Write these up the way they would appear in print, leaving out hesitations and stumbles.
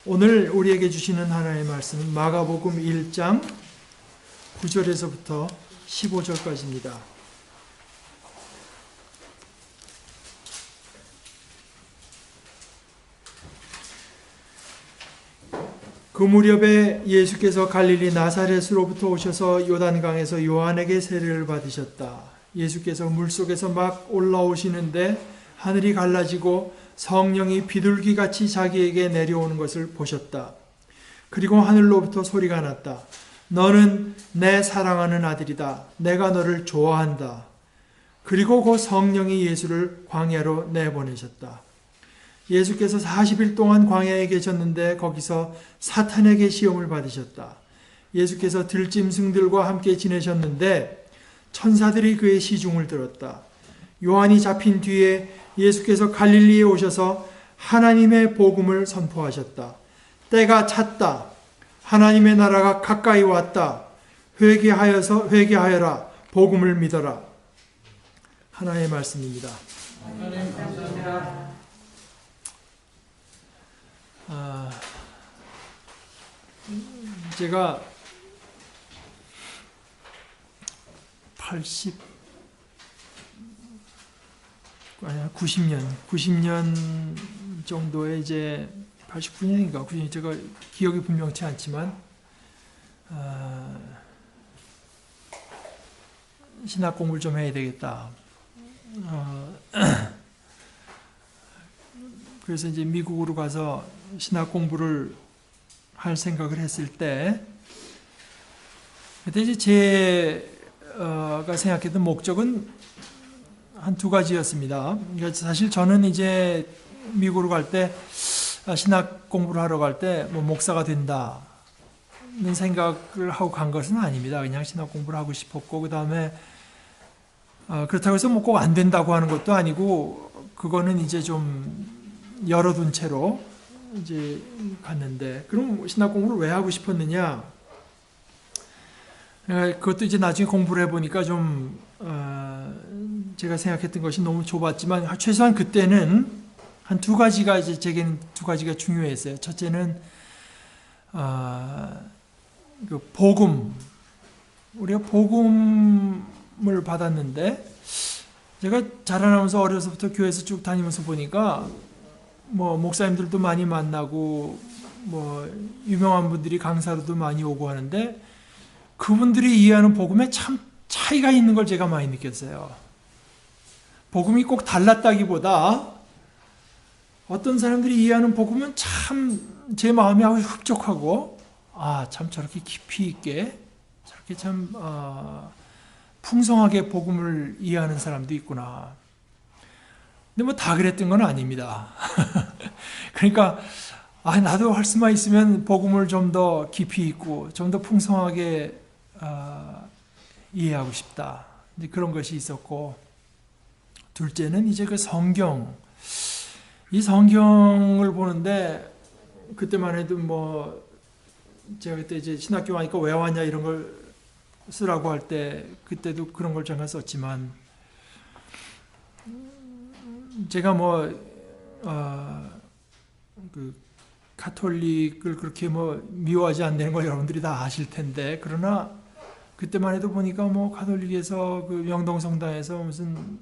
오늘 우리에게 주시는 하나님의 말씀은 마가복음 1장 9절에서부터 15절까지입니다. 그 무렵에 예수께서 갈릴리 나사렛으로부터 오셔서 요단강에서 요한에게 세례를 받으셨다. 예수께서 물속에서 막 올라오시는데 하늘이 갈라지고 성령이 비둘기같이 자기에게 내려오는 것을 보셨다. 그리고 하늘로부터 소리가 났다. 너는 내 사랑하는 아들이다. 내가 너를 좋아한다. 그리고 그 성령이 예수를 광야로 내보내셨다. 예수께서 40일 동안 광야에 계셨는데 거기서 사탄에게 시험을 받으셨다. 예수께서 들짐승들과 함께 지내셨는데 천사들이 그의 시중을 들었다. 요한이 잡힌 뒤에 예수께서 갈릴리에 오셔서 하나님의 복음을 선포하셨다. 때가 찼다. 하나님의 나라가 가까이 왔다. 회개하여라. 복음을 믿어라. 하나님의 말씀입니다. 하나님 감사합니다. 제가 90년 정도에 이제 89년인가 90년 제가 기억이 분명치 않지만 신학 공부를 좀 해야 되겠다. 그래서 이제 미국으로 가서 신학 공부를 할 생각을 했을 때 그때 이제 제가 생각했던 목적은 한 두 가지였습니다. 그러니까 사실 저는 이제 미국으로 갈 때 신학 공부를 하러 갈 때 뭐 목사가 된다는 생각을 하고 간 것은 아닙니다. 그냥 신학 공부를 하고 싶었고 그 다음에 그렇다고 해서 뭐 꼭 안 된다고 하는 것도 아니고 그거는 이제 좀 열어둔 채로 이제 갔는데 그럼 신학 공부를 왜 하고 싶었느냐? 그것도 이제 나중에 공부를 해보니까 좀 제가 생각했던 것이 너무 좁았지만 최소한 그때는 한 두 가지가 이제 제게는 두 가지가 중요했어요. 첫째는 그 복음, 우리가 복음을 받았는데 제가 자라나면서 어려서부터 교회에서 쭉 다니면서 보니까 뭐 목사님들도 많이 만나고 뭐 유명한 분들이 강사로도 많이 오고 하는데 그분들이 이해하는 복음에 참 차이가 있는 걸 제가 많이 느꼈어요. 복음이 꼭 달랐다기보다 어떤 사람들이 이해하는 복음은 참 제 마음에 흡족하고 참 저렇게 깊이 있게 저렇게 참 풍성하게 복음을 이해하는 사람도 있구나. 근데 뭐 다 그랬던 건 아닙니다. 그러니까 나도 할 수만 있으면 복음을 좀 더 깊이 있고 좀 더 풍성하게 이해하고 싶다. 이제 그런 것이 있었고 둘째는 이제 그 성경, 이 성경을 보는데 그때만 해도 뭐 제가 그때 이제 신학교 가니까 왜 왔냐 이런 걸 쓰라고 할 때 그때도 그런 걸 잠깐 썼지만 제가 그 가톨릭을 그렇게 뭐 미워하지 않는 걸 여러분들이 다 아실 텐데 그러나 그때만 해도 보니까 뭐 가톨릭에서 그 명동성당에서 무슨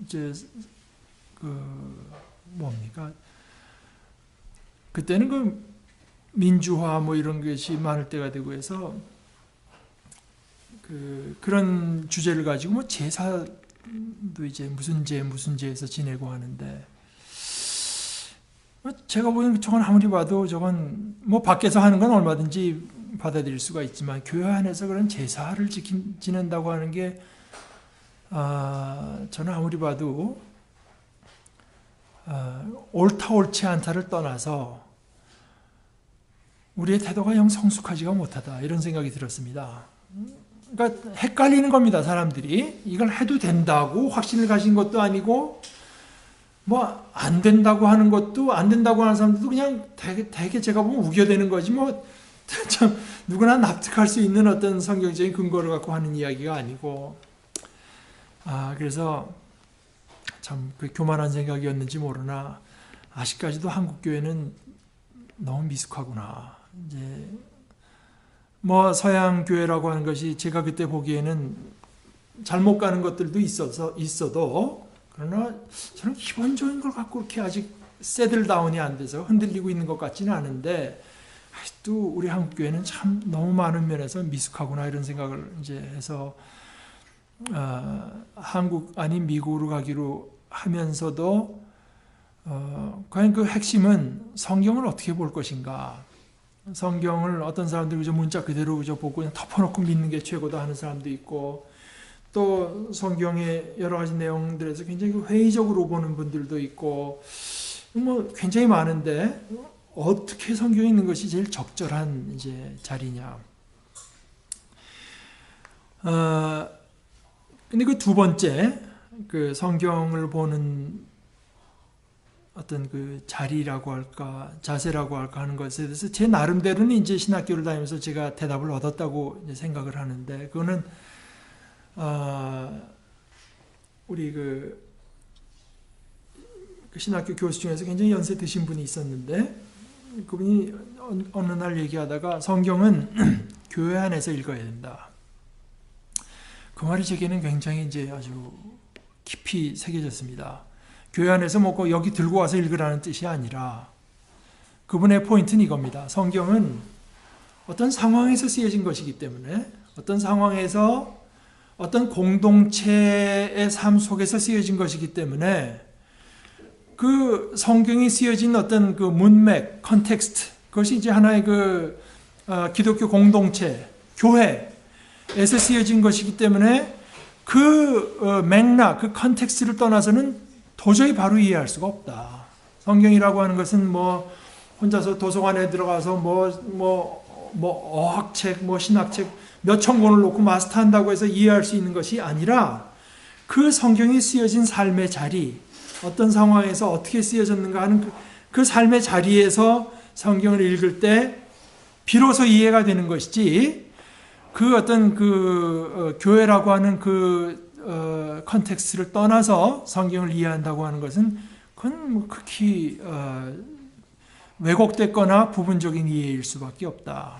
이제 그 뭡니까 그때는 그 민주화 뭐 이런 것이 많을 때가 되고 해서 그런 주제를 가지고 뭐 제사도 이제 무슨 제에서 지내고 하는데 제가 보기엔 저건 아무리 봐도 저건 뭐 밖에서 하는 건 얼마든지 받아들일 수가 있지만 교회 안에서 그런 제사를 지낸다고 하는 게 저는 아무리 봐도 옳다 옳지 않다를 떠나서 우리의 태도가 영 성숙하지가 못하다 이런 생각이 들었습니다. 그러니까 헷갈리는 겁니다. 사람들이 이걸 해도 된다고 확신을 가진 것도 아니고 뭐 안 된다고 하는 것도 안 된다고 하는 사람들도 그냥 되게 제가 보면 우겨대는 거지 뭐 참 누구나 납득할 수 있는 어떤 성경적인 근거를 갖고 하는 이야기가 아니고 그래서 참 그 교만한 생각이었는지 모르나 아직까지도 한국 교회는 너무 미숙하구나. 이제 뭐 서양 교회라고 하는 것이 제가 그때 보기에는 잘못 가는 것들도 있어도 그러나 저는 기본적인 걸 갖고 그렇게 아직 세틀다운이 안 돼서 흔들리고 있는 것 같지는 않은데 아직도 우리 한국 교회는 참 너무 많은 면에서 미숙하구나 이런 생각을 이제 해서 한국 아닌 미국으로 가기로 하면서도 과연 그 핵심은 성경을 어떻게 볼 것인가. 성경을 어떤 사람들이 그저 문자 그대로 그저 보고 그냥 덮어놓고 믿는 게 최고다 하는 사람도 있고 또 성경의 여러 가지 내용들에서 굉장히 회의적으로 보는 분들도 있고 뭐 굉장히 많은데 어떻게 성경에 있는 것이 제일 적절한 이제 자리냐. 근데 그 두 번째 그 성경을 보는 어떤 그 자리라고 할까 자세라고 할까 하는 것에 대해서 제 나름대로는 이제 신학교를 다니면서 제가 대답을 얻었다고 이제 생각을 하는데 그거는 우리 그 신학교 교수 중에서 굉장히 연세 드신 분이 있었는데 그분이 어느 날 얘기하다가 성경은 교회 안에서 읽어야 된다. 그 말이 제게는 굉장히 이제 아주 깊이 새겨졌습니다. 교회 안에서 뭐 여기 들고 와서 읽으라는 뜻이 아니라 그분의 포인트는 이겁니다. 성경은 어떤 상황에서 쓰여진 것이기 때문에 어떤 상황에서 어떤 공동체의 삶 속에서 쓰여진 것이기 때문에 그 성경이 쓰여진 어떤 그 문맥, 컨텍스트 그것이 이제 하나의 그 기독교 공동체, 교회에서 쓰여진 것이기 때문에 그 맥락, 그 컨텍스트를 떠나서는 도저히 바로 이해할 수가 없다. 성경이라고 하는 것은 뭐 혼자서 도서관에 들어가서 어학책, 신학책 몇천 권을 놓고 마스터한다고 해서 이해할 수 있는 것이 아니라 그 성경이 쓰여진 삶의 자리, 어떤 상황에서 어떻게 쓰여졌는가 하는 그 삶의 자리에서 성경을 읽을 때 비로소 이해가 되는 것이지 그 어떤 그 교회라고 하는 그 컨텍스트를 떠나서 성경을 이해한다고 하는 것은 그건 뭐 극히 왜곡됐거나 부분적인 이해일 수밖에 없다.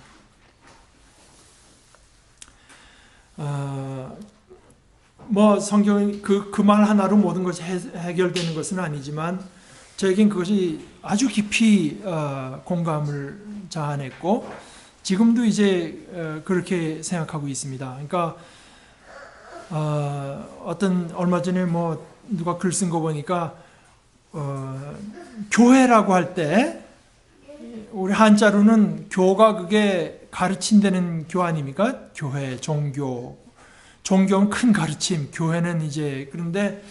뭐 성경이 그 말 하나로 모든 것이 해결되는 것은 아니지만 저에겐 그것이 아주 깊이 공감을 자아냈고 지금도 이제 그렇게 생각하고 있습니다. 그러니까 얼마 전에 뭐 누가 글 쓴 거 보니까 교회라고 할 때 우리 한자로는 교가 그게 가르친다는 교 아닙니까? 교회, 종교는 큰 가르침, 교회는 이제 그런데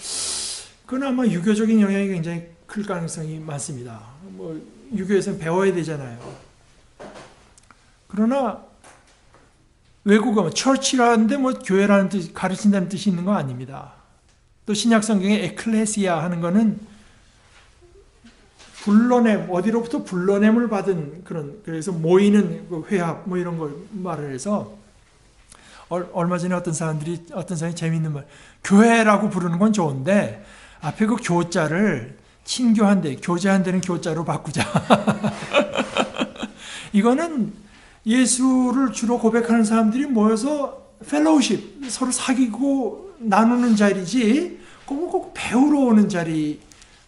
그건 아마 유교적인 영향이 굉장히 클 가능성이 많습니다. 뭐 유교에서는 배워야 되잖아요. 그러나 외국어, church라는데 뭐 교회라는 뜻, 가르친다는 뜻이 있는 거 아닙니다. 또 신약 성경에 에클레시아 하는 거는 불러냄, 어디로부터 불러냄을 받은 그래서 모이는 그 회합 뭐 이런 걸 말을 해서 얼마 전에 어떤 사람이 재밌는 말, 교회라고 부르는 건 좋은데 앞에 그 교자를 친교한데, 교제한다는 교자로 바꾸자. 이거는 예수를 주로 고백하는 사람들이 모여서 펠로우십, 서로 사귀고 나누는 자리지, 꼭 배우러 오는 자리는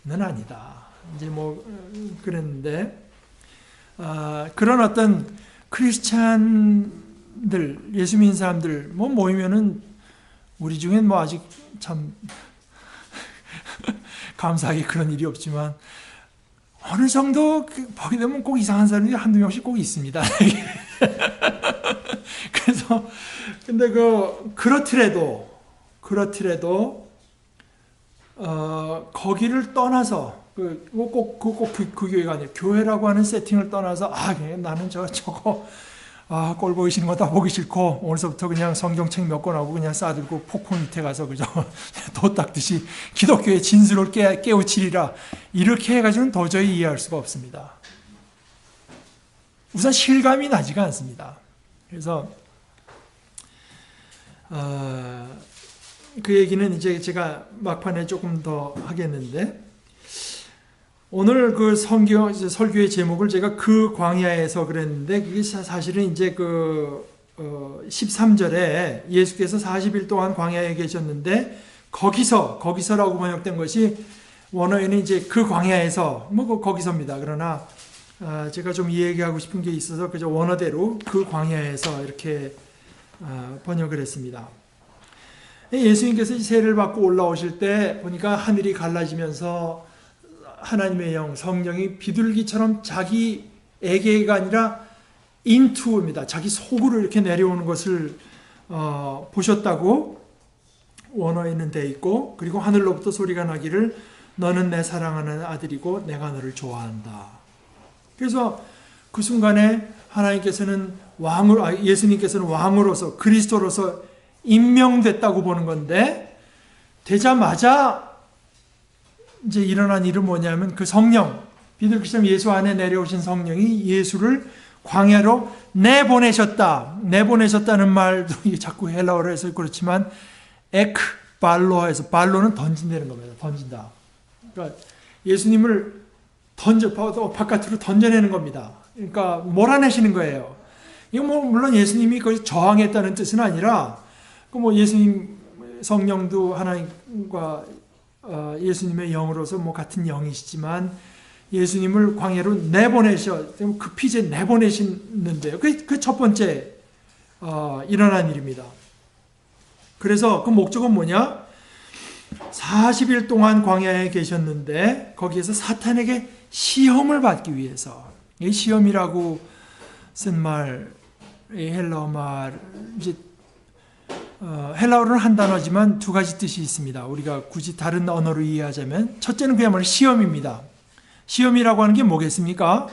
아니다. 이제 뭐, 그랬는데, 그런 어떤 크리스찬들, 예수 믿는 사람들, 뭐 모이면은, 우리 중엔 뭐 아직 참, 감사하게 그런 일이 없지만, 어느 정도 보게 되면 꼭 이상한 사람이 한두 명씩 꼭 있습니다. 그래서 근데 그렇더라도 거기를 떠나서 꼭 그 교회가 아니라 교회라고 하는 세팅을 떠나서 나는 저거 꼴 보이시는 거 다 보기 싫고 오늘서부터 그냥 성경책 몇 권 하고 그냥 싸들고 폭포 밑에 가서 그저 도 닦듯이 기독교의 진수를 깨우치리라 이렇게 해가지고는 도저히 이해할 수가 없습니다. 우선 실감이 나지가 않습니다. 그래서 그 얘기는 이제 제가 막판에 조금 더 하겠는데 오늘 그 설교의 제목을 제가 그 광야에서 그랬는데, 그게 사실은 이제 13절에 예수께서 40일 동안 광야에 계셨는데, 거기서라고 번역된 것이 원어에는 이제 그 광야에서, 거기서입니다. 그러나, 제가 좀 이야기하고 싶은 게 있어서 그저 원어대로 그 광야에서 이렇게 번역을 했습니다. 예수님께서 세례를 받고 올라오실 때 보니까 하늘이 갈라지면서 하나님의 영, 성령이 비둘기처럼 자기에게가 아니라 into입니다. 자기 속으로 이렇게 내려오는 것을 보셨다고 원어에는 돼 있고, 그리고 하늘로부터 소리가 나기를 너는 내 사랑하는 아들이고 내가 너를 좋아한다. 그래서 그 순간에 하나님께서는 예수님께서는 왕으로서 그리스도로서 임명됐다고 보는 건데, 되자마자 이제 일어난 일은 뭐냐면 그 성령, 비둘기처럼 예수 안에 내려오신 성령이 예수를 광야로 내보내셨다는 말도 자꾸 헬라어로 해서 그렇지만 발로에서, 발로는 던진다는 겁니다. 던진다. 그러니까 예수님을 바깥으로 던져내는 겁니다. 그러니까 몰아내시는 거예요. 이거 물론 예수님이 거기 저항했다는 뜻은 아니라, 예수님 성령도 하나님과 예수님의 영으로서 같은 영이시지만 예수님을 광야로 급히 이제 내보내시는데요. 그 첫 번째 일어난 일입니다. 그래서 그 목적은 뭐냐? 40일 동안 광야에 계셨는데 거기에서 사탄에게 시험을 받기 위해서, 이 시험이라고 쓴 말, 헬라어 말, 이제 헬라어로는 한 단어지만 두 가지 뜻이 있습니다. 우리가 굳이 다른 언어로 이해하자면 첫째는 그야말로 시험입니다. 시험이라고 하는 게 뭐겠습니까?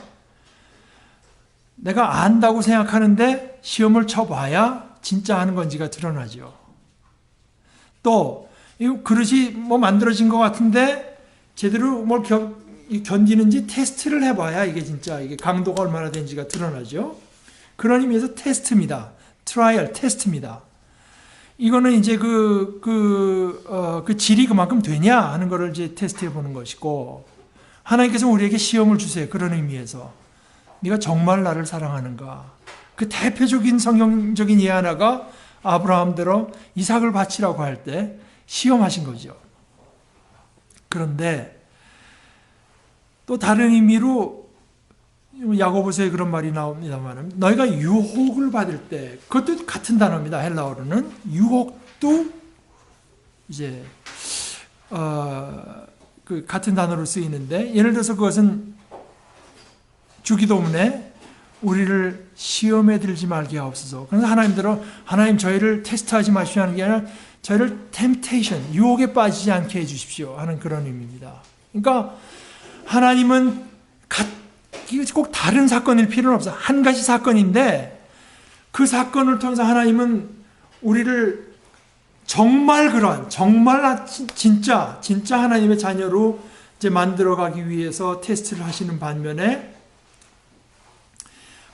내가 안다고 생각하는데 시험을 쳐봐야 진짜 하는 건지가 드러나죠. 또 이 그릇이 만들어진 것 같은데 제대로 뭘 견디는지 테스트를 해봐야 이게 강도가 얼마나 되는지가 드러나죠. 그런 의미에서 테스트입니다. 트라이얼, 테스트입니다. 이거는 이제 그 질이 그만큼 되냐 하는 것을 이제 테스트해 보는 것이고, 하나님께서 우리에게 시험을 주세요. 그런 의미에서 네가 정말 나를 사랑하는가. 그 대표적인 성경적인 예 하나가 아브라함대로 이삭을 바치라고 할 때 시험하신 거죠. 그런데 또 다른 의미로 야고보서에 그런 말이 나옵니다만, 너희가 유혹을 받을 때, 그것도 같은 단어입니다. 헬라어로는 유혹도 이제 그 같은 단어로 쓰이는데, 예를 들어서 그것은 주기도문에 우리를 시험에 들지 말게 하옵소서. 그래서 하나님 저희를 테스트하지 마시오 하는 게 아니라 저희를 temptation, 유혹에 빠지지 않게 해주십시오 하는 그런 의미입니다. 그러니까 하나님은 꼭 다른 사건일 필요는 없어. 한 가지 사건인데 그 사건을 통해서 하나님은 우리를 정말 진짜 하나님의 자녀로 이제 만들어가기 위해서 테스트를 하시는 반면에,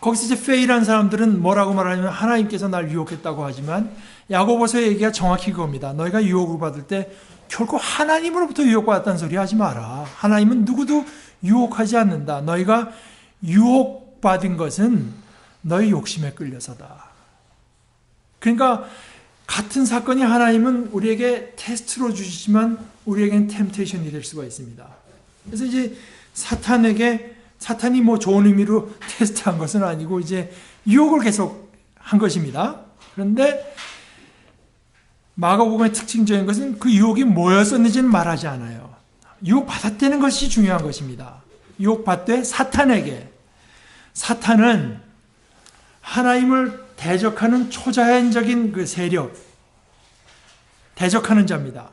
거기서 이제 페일한 사람들은 뭐라고 말하냐면 하나님께서 날 유혹했다고 하지만, 야고보서의 얘기가 정확히 그겁니다. 너희가 유혹을 받을 때 결코 하나님으로부터 유혹받았다는 소리 하지 마라. 하나님은 누구도 유혹하지 않는다. 너희가 유혹받은 것은 너희 욕심에 끌려서다. 그러니까 같은 사건이 하나님은 우리에게 테스트로 주시지만 우리에게는 템테이션이 될 수가 있습니다. 그래서 이제 사탄이 좋은 의미로 테스트한 것은 아니고 이제 유혹을 계속 한 것입니다. 그런데 마가복음의 특징적인 것은 그 유혹이 뭐였었는지는 말하지 않아요. 유혹받았다는 것이 중요한 것입니다. 유혹받되 사탄은 하나님을 대적하는 초자연적인 그 세력, 대적하는 자입니다.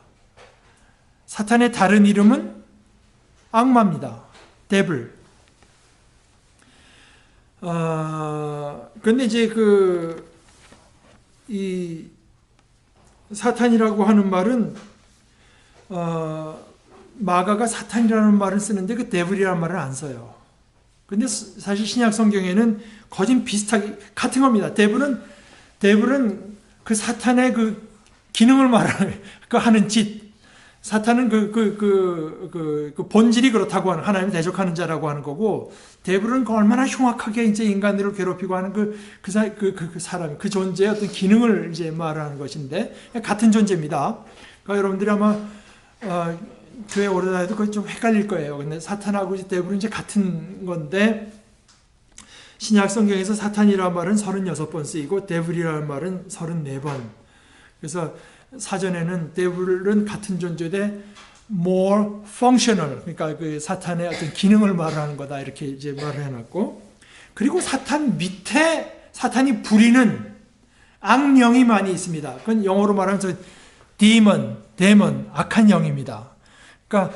사탄의 다른 이름은 악마입니다. 데블. 그런데 이제 이 사탄이라고 하는 말은 마가가 사탄이라는 말을 쓰는데 그 데블이라는 말을 안 써요. 근데 사실 신약 성경에는 거진 비슷하게 같은 겁니다. 데블은 그 사탄의 그 기능을 말하는 그 하는 짓. 사탄은 그 본질이 그렇다고 하는, 하나님 대적하는 자라고 하는 거고, 데블은 얼마나 흉악하게 이제 인간들을 괴롭히고 하는 그 사람, 그 존재의 어떤 기능을 이제 말하는 것인데, 같은 존재입니다. 그러니까 여러분들이 아마, 교회 오래 다녀도 그게 좀 헷갈릴 거예요. 근데 사탄하고 이제 데블은 이제 같은 건데, 신약 성경에서 사탄이라는 말은 36번 쓰이고, 데블이라는 말은 34번. 그래서 사전에는 데블은 같은 존재인데 more functional, 그러니까 그 사탄의 어떤 기능을 말하는 거다 이렇게 이제 말을 해놨고, 그리고 사탄 밑에 사탄이 부리는 악령이 많이 있습니다. 그건 영어로 말하면 데몬, 악한 영입니다. 그러니까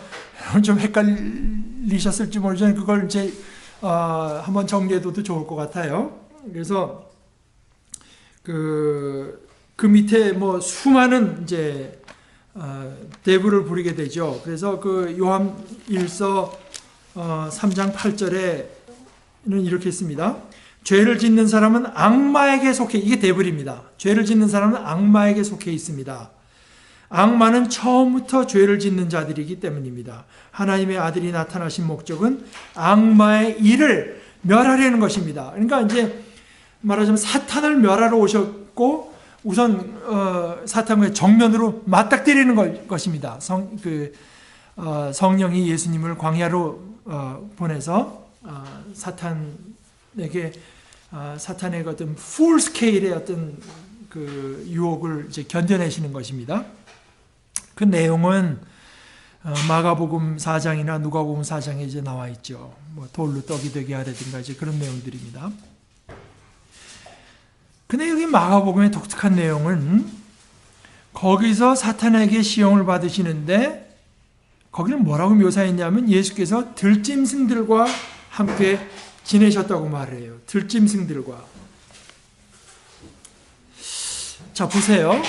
좀 헷갈리셨을지 모르지만 그걸 이제 한번 정리해둬도 좋을 것 같아요. 그래서 그 밑에 뭐 수많은 이제 데블을 부리게 되죠. 그래서 그 요한 1서 3장 8절에는 이렇게 있습니다. 죄를 짓는 사람은 악마에게 속해, 이게 데블입니다. 죄를 짓는 사람은 악마에게 속해 있습니다. 악마는 처음부터 죄를 짓는 자들이기 때문입니다. 하나님의 아들이 나타나신 목적은 악마의 일을 멸하려는 것입니다. 그러니까 이제 말하자면 사탄을 멸하러 오셨고, 우선 사탄과 정면으로 맞닥뜨리는 것입니다. 성령이 예수님을 광야로 보내서 사탄에게 사탄의 어떤 풀 스케일의 어떤 그 유혹을 이제 견뎌내시는 것입니다. 그 내용은 마가복음 4장이나 누가복음 4장에 이제 나와 있죠. 뭐 돌로 떡이 되게 하라든가 이제 그런 내용들입니다. 근데 여기 마가복음의 독특한 내용은 거기서 사탄에게 시험을 받으시는데 거기는 뭐라고 묘사했냐면 예수께서 들짐승들과 함께 지내셨다고 말해요. 들짐승들과. 자, 보세요.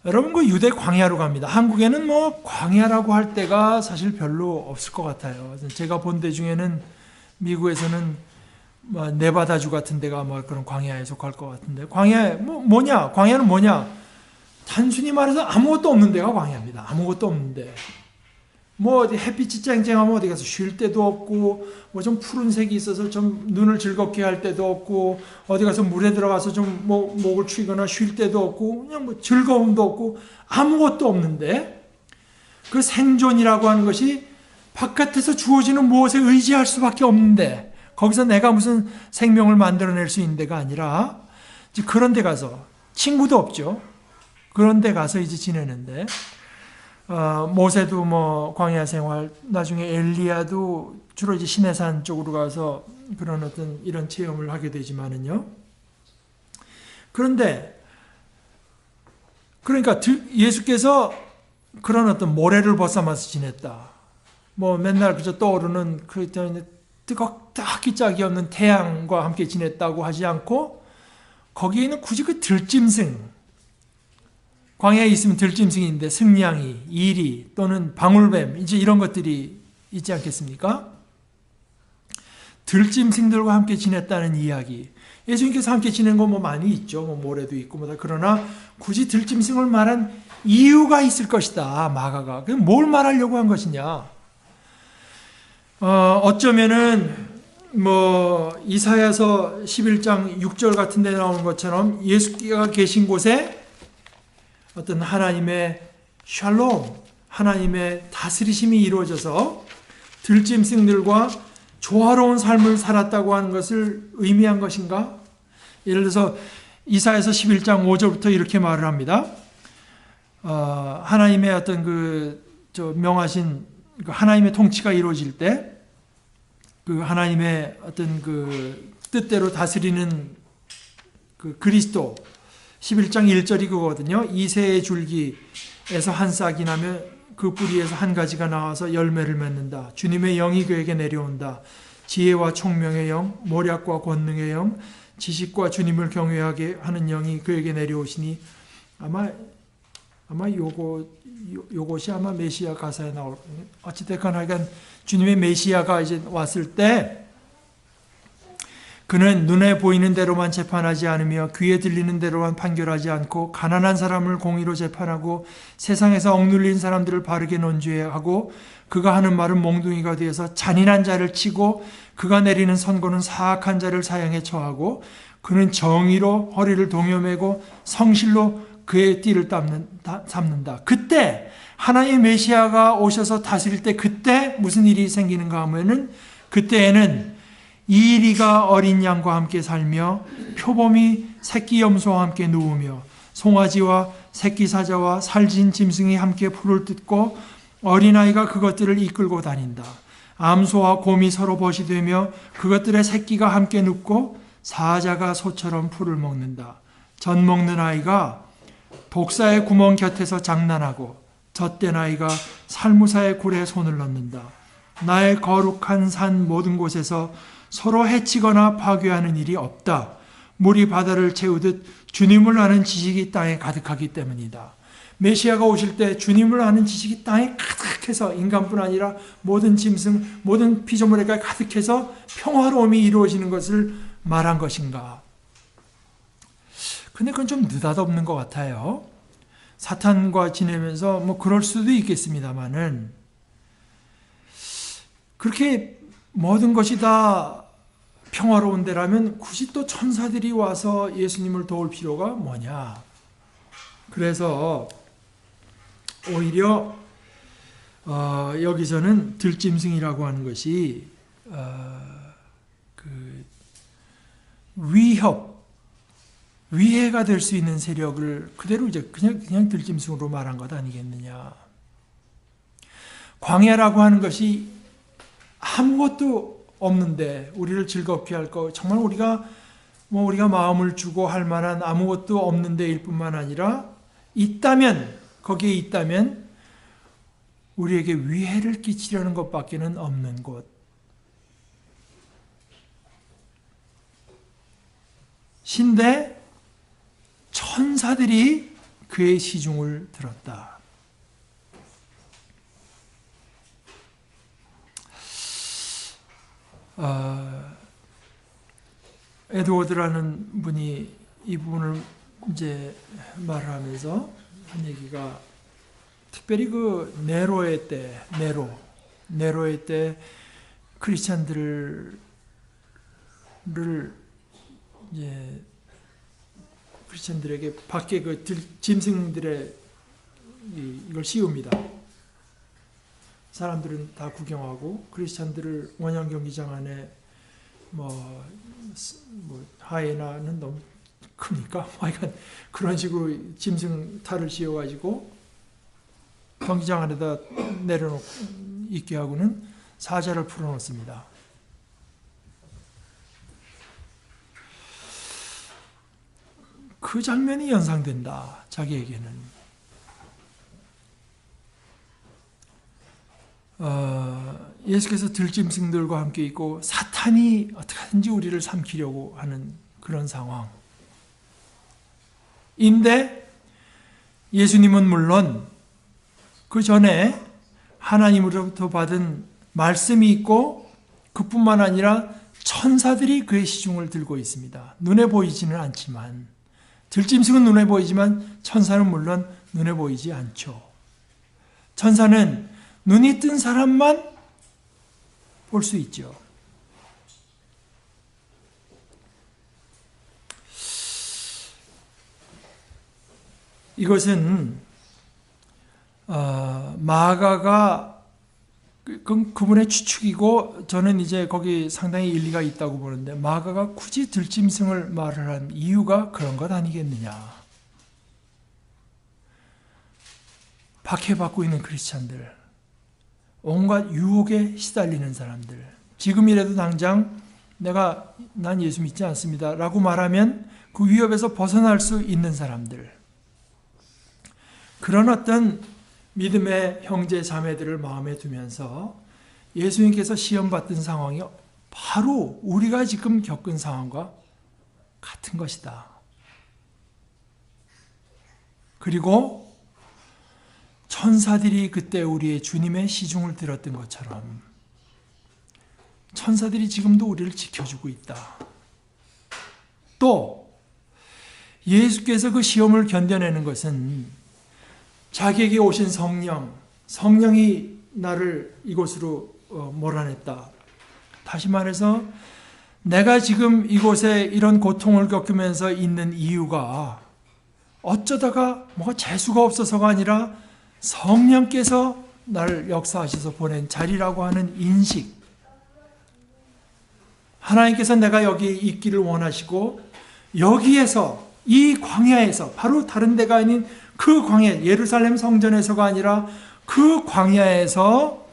여러분 그 유대 광야로 갑니다. 한국에는 뭐 광야라고 할 때가 사실 별로 없을 것 같아요. 제가 본 데 중에는 미국에서는 뭐 네바다주 같은 데가 뭐 그런 광야에 속할 것 같은데, 광야 뭐냐? 광야는 뭐냐? 단순히 말해서 아무것도 없는 데가 광야입니다. 아무것도 없는데, 뭐 어디 햇빛이 쨍쨍하면 어디 가서 쉴 데도 없고, 뭐 좀 푸른색이 있어서 좀 눈을 즐겁게 할 데도 없고, 어디 가서 물에 들어가서 좀 목을 추이거나 쉴 데도 없고, 그냥 뭐 즐거움도 없고 아무것도 없는데, 그 생존이라고 하는 것이 바깥에서 주어지는 무엇에 의지할 수밖에 없는데, 거기서 내가 무슨 생명을 만들어낼 수 있는 데가 아니라 그런 데 가서, 친구도 없죠. 그런 데 가서 이제 지내는데, 모세도 뭐 광야 생활, 나중에 엘리야도 주로 이제 시내산 쪽으로 가서 그런 어떤 이런 체험을 하게 되지만은요. 그런데 그러니까 예수께서 그런 어떤 모래를 벗삼아서 지냈다. 뭐 맨날 그저 떠오르는 그 뜨겁기 짝이 없는 태양과 함께 지냈다고 하지 않고, 거기에는 굳이 그 들짐승, 광야에 있으면 들짐승인데 승냥이, 이리 또는 방울뱀 이제 이런 것들이 있지 않겠습니까? 들짐승들과 함께 지냈다는 이야기. 예수님께서 함께 지낸 거 뭐 많이 있죠. 뭐 모래도 있고 뭐다. 그러나 굳이 들짐승을 말한 이유가 있을 것이다. 마가가. 그럼 뭘 말하려고 한 것이냐? 어쩌면은 뭐 이사야서 11장 6절 같은 데 나오는 것처럼 예수께서 계신 곳에 어떤 하나님의 샬롬, 하나님의 다스리심이 이루어져서 들짐승들과 조화로운 삶을 살았다고 하는 것을 의미한 것인가? 예를 들어서 이사야서 11장 5절부터 이렇게 말을 합니다. 하나님의 어떤 명하신 하나님의 통치가 이루어질 때 그 하나님의 어떤 그 뜻대로 다스리는 그 그리스도, 11장 1절이 그거거든요. 이새의 줄기에서 한 싹이 나며 그 뿌리에서 한 가지가 나와서 열매를 맺는다. 주님의 영이 그에게 내려온다. 지혜와 총명의 영, 모략과 권능의 영, 지식과 주님을 경외하게 하는 영이 그에게 내려오시니, 아마 요것이 아마 메시아 가사에 나올 거예요. 어찌됐건 하여간 주님의 메시아가 이제 왔을 때 그는 눈에 보이는 대로만 재판하지 않으며 귀에 들리는 대로만 판결하지 않고 가난한 사람을 공의로 재판하고 세상에서 억눌린 사람들을 바르게 논죄하고 그가 하는 말은 몽둥이가 되어서 잔인한 자를 치고 그가 내리는 선고는 사악한 자를 사형에 처하고 그는 정의로 허리를 동여매고 성실로 그의 띠를 잡는다. 그때 하나님의 메시아가 오셔서 다스릴 때 그때 무슨 일이 생기는가 하면은 그때에는 이리가 어린 양과 함께 살며 표범이 새끼 염소와 함께 누우며 송아지와 새끼 사자와 살진 짐승이 함께 풀을 뜯고 어린아이가 그것들을 이끌고 다닌다. 암소와 곰이 서로 벗이되며 그것들의 새끼가 함께 눕고 사자가 소처럼 풀을 먹는다. 젖 먹는 아이가 독사의 구멍 곁에서 장난하고 젖된 아이가 살무사의 굴에 손을 넣는다. 나의 거룩한 산 모든 곳에서 서로 해치거나 파괴하는 일이 없다. 물이 바다를 채우듯 주님을 아는 지식이 땅에 가득하기 때문이다. 메시아가 오실 때 주님을 아는 지식이 땅에 가득해서 인간뿐 아니라 모든 짐승, 모든 피조물에게 가득해서 평화로움이 이루어지는 것을 말한 것인가. 근데 그건 좀 느닷없는 것 같아요. 사탄과 지내면서 뭐 그럴 수도 있겠습니다만은 그렇게 모든 것이 다 평화로운 데라면 굳이 또 천사들이 와서 예수님을 도울 필요가 뭐냐. 그래서 오히려 여기서는 들짐승이라고 하는 것이 그 위해가 될 수 있는 세력을 그대로 이제 그냥 들짐승으로 말한 것 아니겠느냐. 광야라고 하는 것이 아무것도 없는데 우리를 즐겁게 할 거, 정말 우리가 마음을 주고 할 만한 아무것도 없는 데일 뿐만 아니라 거기에 있다면 우리에게 위해를 끼치려는 것밖에는 없는 곳. 신데 천사들이 그의 시중을 들었다. 에드워드라는 분이 이 부분을 이제 말하면서 한 얘기가 특별히 그 네로의 때 크리스찬들을 이제 크리스찬들에게 밖에 그 짐승들의 이걸 씌웁니다. 사람들은 다 구경하고 크리스찬들을 원형 경기장 안에 뭐 하이에나는 너무 크니까 하여간 그런 식으로 짐승 탈을 씌워가지고 경기장 안에다 내려놓고 있게 하고는 사자를 풀어놓습니다. 그 장면이 연상된다. 자기에게는. 예수께서 들짐승들과 함께 있고 사탄이 어떻게든지 우리를 삼키려고 하는 그런 상황인데 예수님은 물론 그 전에 하나님으로부터 받은 말씀이 있고 그뿐만 아니라 천사들이 그의 시중을 들고 있습니다. 눈에 보이지는 않지만 들짐승은 눈에 보이지만 천사는 물론 눈에 보이지 않죠. 천사는 눈이 뜬 사람만 볼 수 있죠. 이것은 마가가 그분의 추측이고 저는 이제 거기 상당히 일리가 있다고 보는데 마가가 굳이 들짐승을 말을 한 이유가 그런 것 아니겠느냐. 박해받고 있는 크리스찬들, 온갖 유혹에 시달리는 사람들, 지금이라도 당장 난 예수 믿지 않습니다 라고 말하면 그 위협에서 벗어날 수 있는 사람들, 그런 어떤 믿음의 형제 자매들을 마음에 두면서 예수님께서 시험받던 상황이 바로 우리가 지금 겪은 상황과 같은 것이다. 그리고 천사들이 그때 우리의 주님의 시중을 들었던 것처럼 천사들이 지금도 우리를 지켜주고 있다. 또 예수께서 그 시험을 견뎌내는 것은 자기에게 오신 성령이 나를 이곳으로 몰아냈다. 다시 말해서 내가 지금 이곳에 이런 고통을 겪으면서 있는 이유가 어쩌다가 뭐가 재수가 없어서가 아니라 성령께서 나를 역사하셔서 보낸 자리라고 하는 인식. 하나님께서 내가 여기 있기를 원하시고 여기에서 이 광야에서 바로 다른 데가 아닌 그 광야, 예루살렘 성전에서가 아니라 그 광야에서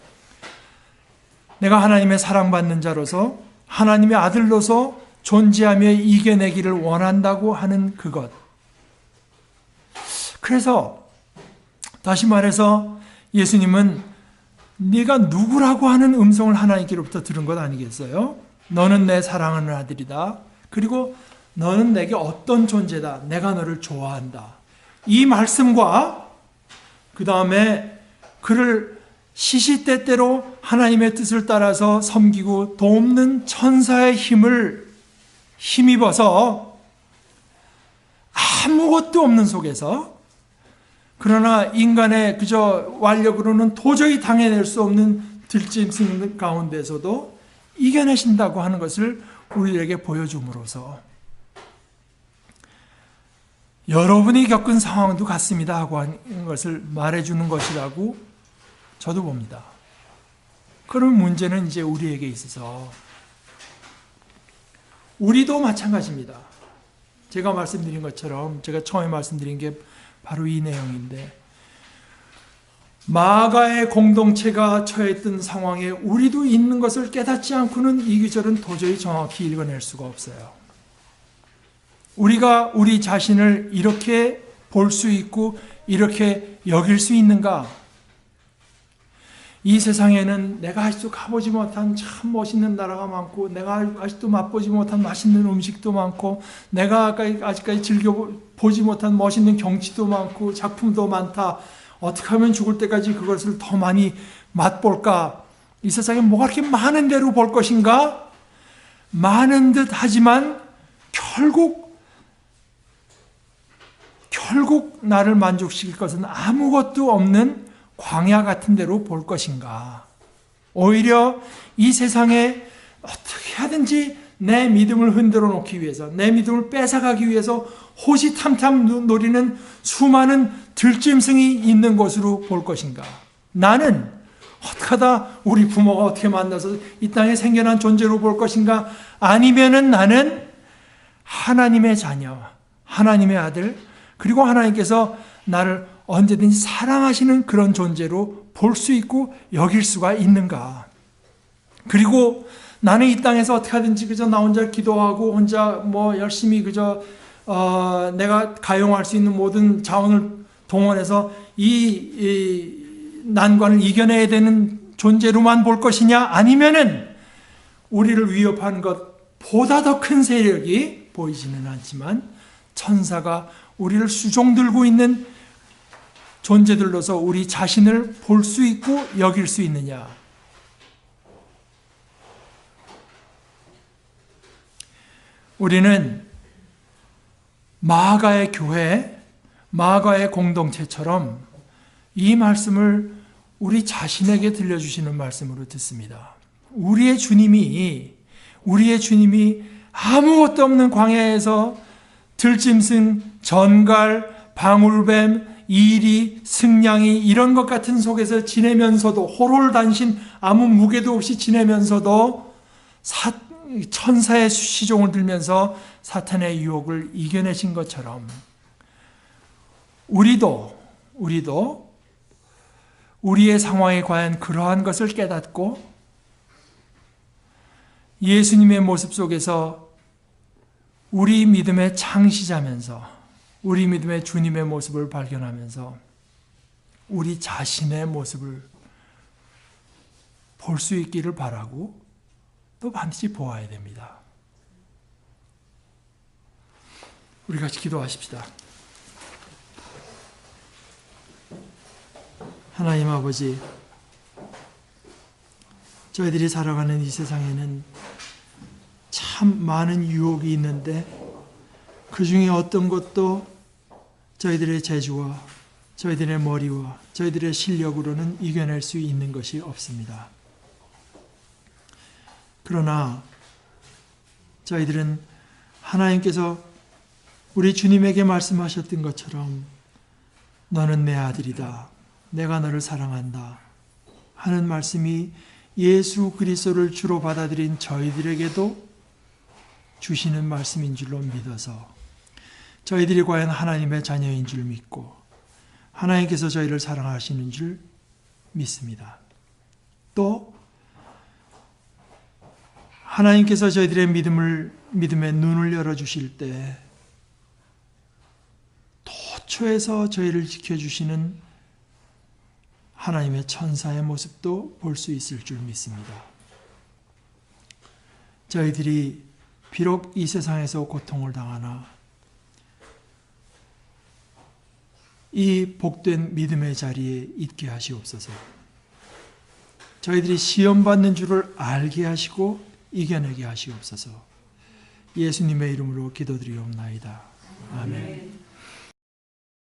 내가 하나님의 사랑받는 자로서 하나님의 아들로서 존재하며 이겨내기를 원한다고 하는 그것. 그래서 다시 말해서 예수님은 네가 누구라고 하는 음성을 하나님께로부터 들은 것 아니겠어요? 너는 내 사랑하는 아들이다. 그리고 너는 내게 어떤 존재다. 내가 너를 좋아한다. 이 말씀과 그 다음에 그를 시시때때로 하나님의 뜻을 따라서 섬기고 돕는 천사의 힘을 힘입어서 아무것도 없는 속에서 그러나 인간의 그저 완력으로는 도저히 당해낼 수 없는 들짐승 가운데서도 이겨내신다고 하는 것을 우리에게 보여줌으로써 여러분이 겪은 상황도 같습니다 하고 하는 것을 말해주는 것이라고 저도 봅니다. 그럼 문제는 이제 우리에게 있어서 우리도 마찬가지입니다. 제가 말씀드린 것처럼 제가 처음에 말씀드린 게 바로 이 내용인데 마가의 공동체가 처했던 상황에 우리도 있는 것을 깨닫지 않고는 이 구절은 도저히 정확히 읽어낼 수가 없어요. 우리가 우리 자신을 이렇게 볼 수 있고 이렇게 여길 수 있는가? 이 세상에는 내가 아직도 가보지 못한 참 멋있는 나라가 많고 내가 아직도 맛보지 못한 맛있는 음식도 많고 내가 아직까지 즐겨보지 못한 멋있는 경치도 많고 작품도 많다. 어떻게 하면 죽을 때까지 그것을 더 많이 맛볼까? 이 세상에 뭐가 그렇게 많은 대로 볼 것인가? 많은 듯 하지만 결국 나를 만족시킬 것은 아무것도 없는 광야 같은 데로 볼 것인가? 오히려 이 세상에 어떻게 하든지 내 믿음을 흔들어 놓기 위해서, 내 믿음을 뺏어가기 위해서 호시탐탐 노리는 수많은 들짐승이 있는 곳으로 볼 것인가? 나는 어떻게 하다 우리 부모가 어떻게 만나서 이 땅에 생겨난 존재로 볼 것인가? 아니면은 나는 하나님의 자녀, 하나님의 아들, 그리고 하나님께서 나를 언제든지 사랑하시는 그런 존재로 볼 수 있고 여길 수가 있는가? 그리고 나는 이 땅에서 어떻게 하든지 그저 나 혼자 기도하고 혼자 뭐 열심히 그저 내가 가용할 수 있는 모든 자원을 동원해서 이 난관을 이겨내야 되는 존재로만 볼 것이냐? 아니면은 우리를 위협하는 것보다 더 큰 세력이 보이지는 않지만 천사가 우리를 수종 들고 있는 존재들로서 우리 자신을 볼 수 있고 여길 수 있느냐? 우리는 마가의 교회, 마가의 공동체처럼 이 말씀을 우리 자신에게 들려주시는 말씀으로 듣습니다. 우리의 주님이 아무것도 없는 광야에서 들짐승, 전갈, 방울뱀, 이리, 승냥이 이런 것 같은 속에서 지내면서도 호롤단신 아무 무게도 없이 지내면서도 천사의 시종을 들면서 사탄의 유혹을 이겨내신 것처럼 우리도 우리의 상황에 과연 그러한 것을 깨닫고 예수님의 모습 속에서 우리 믿음의 창시자면서 우리 믿음의 주님의 모습을 발견하면서 우리 자신의 모습을 볼 수 있기를 바라고 또 반드시 보아야 됩니다. 우리 같이 기도하십시다. 하나님 아버지, 저희들이 살아가는 이 세상에는 참 많은 유혹이 있는데 그 중에 어떤 것도 저희들의 재주와 저희들의 머리와 저희들의 실력으로는 이겨낼 수 있는 것이 없습니다. 그러나 저희들은 하나님께서 우리 주님에게 말씀하셨던 것처럼 너는 내 아들이다. 내가 너를 사랑한다. 하는 말씀이 예수 그리스도를 주로 받아들인 저희들에게도 주시는 말씀인 줄로 믿어서 저희들이 과연 하나님의 자녀인 줄 믿고 하나님께서 저희를 사랑하시는 줄 믿습니다. 또 하나님께서 저희들의 믿음의 눈을 열어주실 때 도처에서 저희를 지켜주시는 하나님의 천사의 모습도 볼 수 있을 줄 믿습니다. 저희들이 비록 이 세상에서 고통을 당하나 이 복된 믿음의 자리에 있게 하시옵소서. 저희들이 시험받는 줄을 알게 하시고 이겨내게 하시옵소서. 예수님의 이름으로 기도드리옵나이다. 아멘.